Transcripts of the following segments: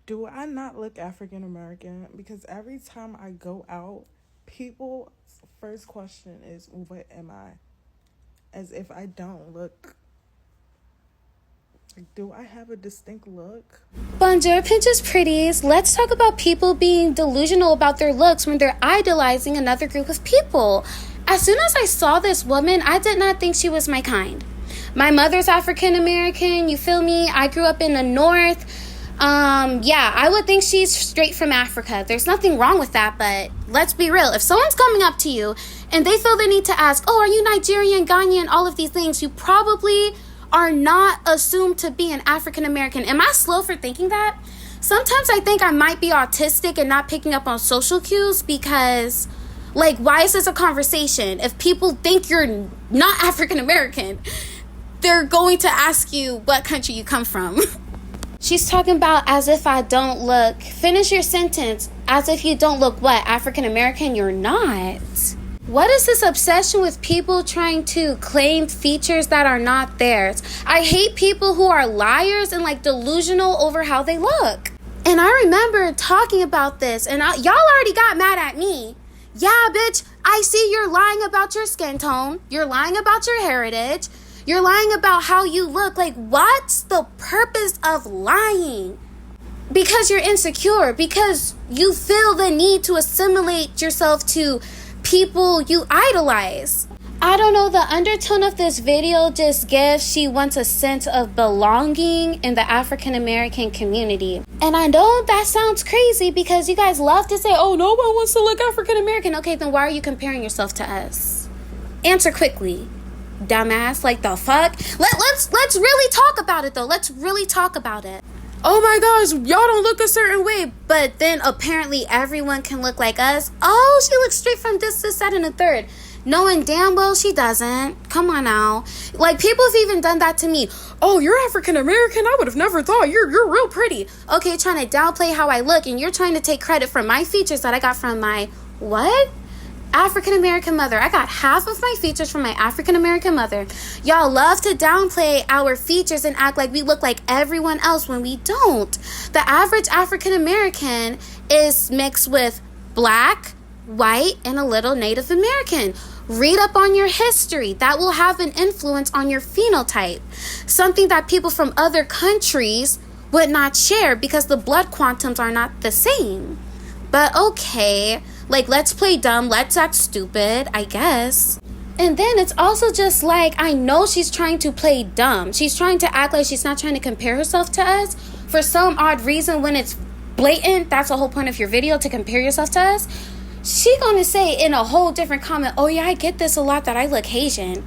Do I not look African American? Because every time I go out, people's first question is, what am I? As if I don't look. Like, do I have a distinct look? Bonjour, Pinterest pretties. Let's talk about people being delusional about their looks when they're idolizing another group of people. As soon as I saw this woman, I did not think she was my kind. My mother's African American, you feel me? I grew up in the North. I would think she's straight from Africa. There's nothing wrong with that, but let's be real. If someone's coming up to you and they feel the need to ask, oh, are you Nigerian, Ghanaian, all of these things, you probably are not assumed to be an African American. Am I slow for thinking that? Sometimes I think I might be autistic and not picking up on social cues because, like, why is this a conversation? If people think you're not African American, they're going to ask you what country you come from. She's talking about as if I don't look. Finish your sentence. As if you don't look what? African American? You're not. What is this obsession with people trying to claim features that are not theirs? I hate people who are liars and like delusional over how they look. And I remember talking about this and y'all already got mad at me. Yeah, bitch, I see you're lying about your skin tone. You're lying about your heritage. You're lying about how you look. Like, what's the purpose of lying? Because you're insecure. Because you feel the need to assimilate yourself to people you idolize. I don't know, the undertone of this video just gives she wants a sense of belonging in the African American community. And I know that sounds crazy because you guys love to say, oh, no one wants to look African American. Okay, then why are you comparing yourself to us? Answer quickly, dumbass. Like, the fuck? Let's really talk about it, though. Let's really talk about it. Oh my gosh, y'all don't look a certain way, but then apparently everyone can look like us. Oh, she looks straight from this, that, and the third. Knowing damn well she doesn't. Come on now. Like, people have even done that to me. Oh, you're African American? I would have never thought. You're real pretty. Okay, trying to downplay how I look, and you're trying to take credit for my features that I got from my, what? African American mother. I got half of my features from my African American mother. Y'all love to downplay our features and act like we look like everyone else when we don't. The average African American is mixed with black, white, and a little Native American. Read up on your history. That will have an influence on your phenotype. Something that people from other countries would not share because the blood quantums are not the same. But okay, like, let's play dumb, let's act stupid, I guess. And then it's also just like, I know she's trying to play dumb. She's trying to act like she's not trying to compare herself to us. For some odd reason, when it's blatant, that's the whole point of your video, to compare yourself to us. She gonna say in a whole different comment, oh yeah, I get this a lot that I look Asian.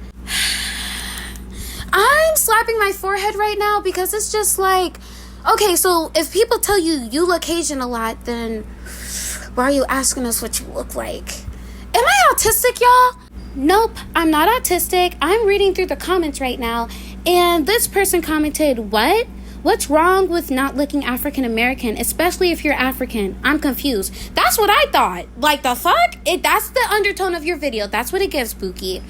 I'm slapping my forehead right now because it's just like, okay, so if people tell you you look Asian a lot, then why are you asking us what you look like? Am I autistic, y'all? Nope, I'm not autistic. I'm reading through the comments right now, and this person commented, what? What's wrong with not looking African American, especially if you're African? I'm confused. That's what I thought. Like, the fuck? That's the undertone of your video. That's what it gives, Pookie.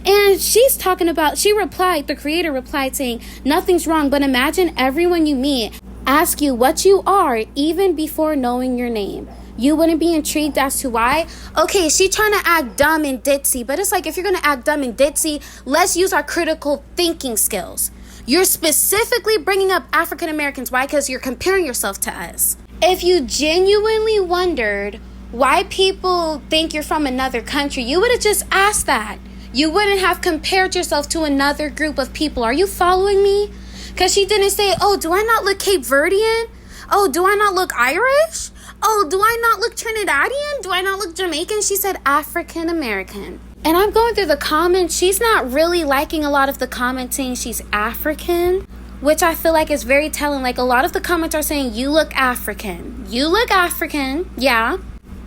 And she's talking about, the creator replied saying, nothing's wrong, but imagine everyone you meet ask you what you are even before knowing your name. You wouldn't be intrigued as to why? Okay, she trying to act dumb and ditzy, but it's like, if you're going to act dumb and ditzy, let's use our critical thinking skills. You're specifically bringing up African Americans. Why? Because you're comparing yourself to us. If you genuinely wondered why people think you're from another country, you would have just asked that. You wouldn't have compared yourself to another group of people. Are you following me? Because she didn't say, oh, do I not look Cape Verdean? Oh, do I not look Irish? Oh, do I not look Trinidadian? Do I not look Jamaican? She said African American. And I'm going through the comments. She's not really liking a lot of the comments saying she's African, which I feel like is very telling. Like, a lot of the comments are saying, you look African. You look African, yeah.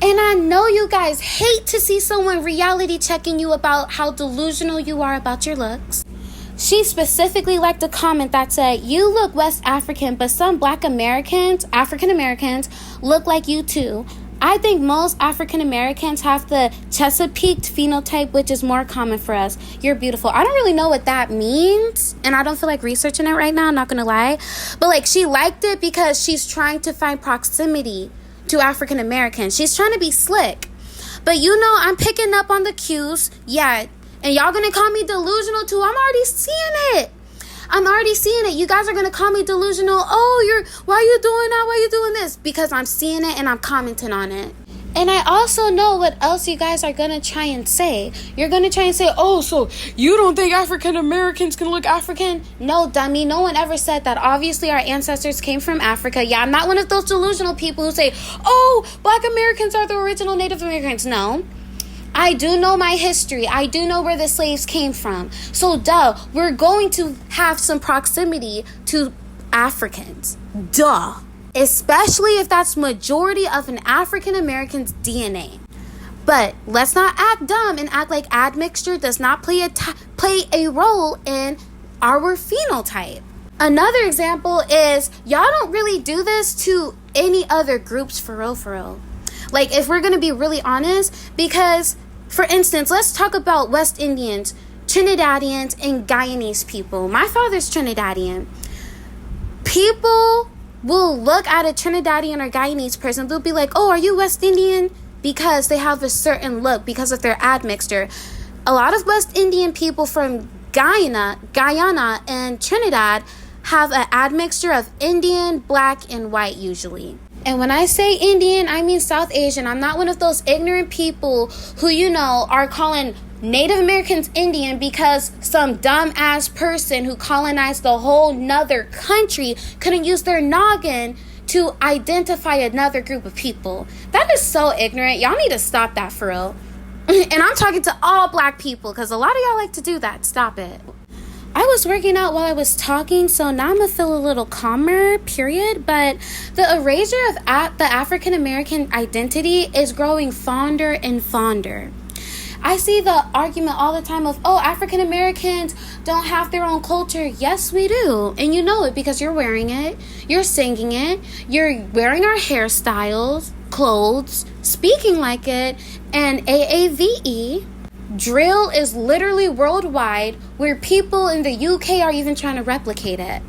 And I know you guys hate to see someone reality checking you about how delusional you are about your looks. She specifically liked a comment that said, you look West African, but some Black Americans, African Americans, look like you too. I think most African Americans have the Chesapeake phenotype, which is more common for us. You're beautiful. I don't really know what that means, and I don't feel like researching it right now, I'm not gonna lie. But like, she liked it because she's trying to find proximity to African Americans. She's trying to be slick. But you know, I'm picking up on the cues. Yeah, and y'all gonna call me delusional too. I'm already seeing it. You guys are gonna call me delusional. Oh, why are you doing that? Why are you doing this? Because I'm seeing it and I'm commenting on it. And I also know what else you guys are gonna try and say. You're gonna try and say, oh, so you don't think African Americans can look African? No, dummy. No one ever said that. Obviously, our ancestors came from Africa. Yeah, I'm not one of those delusional people who say, oh, Black Americans are the original Native Americans. No. I do know my history. I do know where the slaves came from. So, duh, we're going to have some proximity to Africans. Duh. Especially if that's majority of an African American's DNA. But let's not act dumb and act like admixture does not play a role in our phenotype. Another example is, y'all don't really do this to any other groups for real. Like, if we're going to be really honest, because, for instance, let's talk about West Indians, Trinidadians, and Guyanese people. My father's Trinidadian. People will look at a Trinidadian or Guyanese person, they'll be like, oh, are you West Indian? Because they have a certain look, because of their admixture. A lot of West Indian people from Guyana, and Trinidad have an admixture of Indian, Black, and white usually. And when I say Indian, I mean South Asian. I'm not one of those ignorant people who, you know, are calling Native Americans Indian because some dumb-ass person who colonized the whole nother country couldn't use their noggin to identify another group of people. That is so ignorant. Y'all need to stop that for real. And I'm talking to all Black people because a lot of y'all like to do that. Stop it. I was working out while I was talking, so now I'm going to feel a little calmer, period. But the erasure of the African American identity is growing fonder and fonder. I see the argument all the time of, oh, African Americans don't have their own culture. Yes, we do. And you know it because you're wearing it, you're singing it, you're wearing our hairstyles, clothes, speaking like it, and AAVE. Drill is literally worldwide, where people in the UK are even trying to replicate it.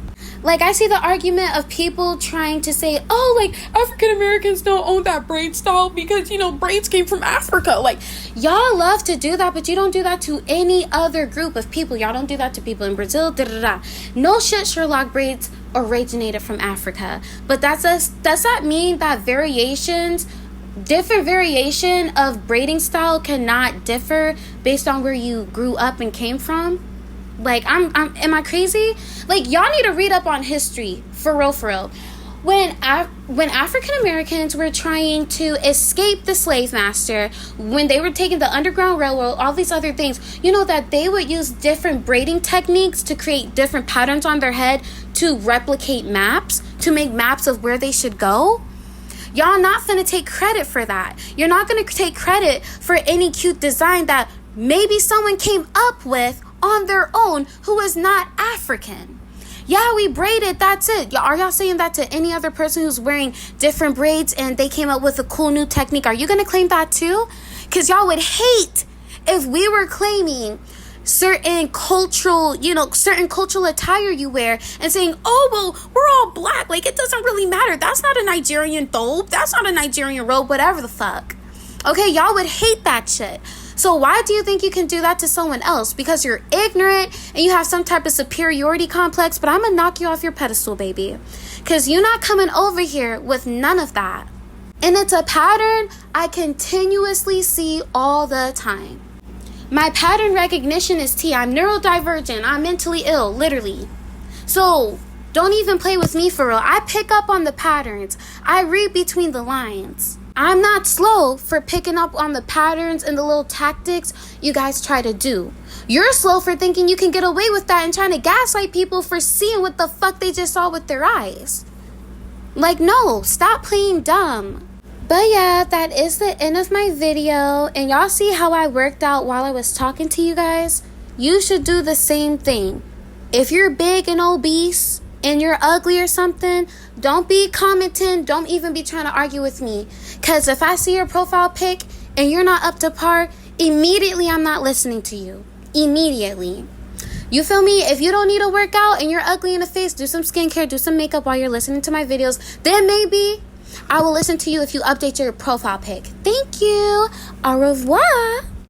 Like, I see the argument of people trying to say, oh, like, African Americans don't own that braid style because, you know, braids came from Africa. Like, y'all love to do that, but you don't do that to any other group of people. Y'all don't do that to people in Brazil, No shit, Sherlock braids originated from Africa. But does that mean that different variation of braiding style cannot differ based on where you grew up and came from? Like, am I crazy? Like, y'all need to read up on history, for real. When African Americans were trying to escape the slave master, when they were taking the Underground Railroad, all these other things, you know that they would use different braiding techniques to create different patterns on their head to replicate maps, to make maps of where they should go? Y'all not finna take credit for that. You're not gonna take credit for any cute design that maybe someone came up with on their own who is not African. Yeah, we braided, that's it. Are y'all saying that to any other person who's wearing different braids and they came up with a cool new technique? Are you gonna claim that too? Because y'all would hate if we were claiming certain cultural attire you wear and saying, oh, well, we're all Black. Like, it doesn't really matter. That's not a Nigerian thobe. That's not a Nigerian robe, whatever the fuck. Okay, y'all would hate that shit. So why do you think you can do that to someone else? Because you're ignorant and you have some type of superiority complex, but I'm gonna knock you off your pedestal, baby. Because you're not coming over here with none of that. And it's a pattern I continuously see all the time. My pattern recognition is T. I'm neurodivergent. I'm mentally ill, literally. So don't even play with me for real. I pick up on the patterns. I read between the lines. I'm not slow for picking up on the patterns and the little tactics you guys try to do. You're slow for thinking you can get away with that and trying to gaslight people for seeing what the fuck they just saw with their eyes. Like, no, stop playing dumb. But yeah, that is the end of my video. And y'all see how I worked out while I was talking to you guys? You should do the same thing. If you're big and obese, and you're ugly or something, don't be commenting. Don't even be trying to argue with me. Because if I see your profile pic and you're not up to par, immediately I'm not listening to you. Immediately. You feel me? If you don't need to work out and you're ugly in the face, do some skincare, do some makeup while you're listening to my videos. Then maybe I will listen to you if you update your profile pic. Thank you. Au revoir.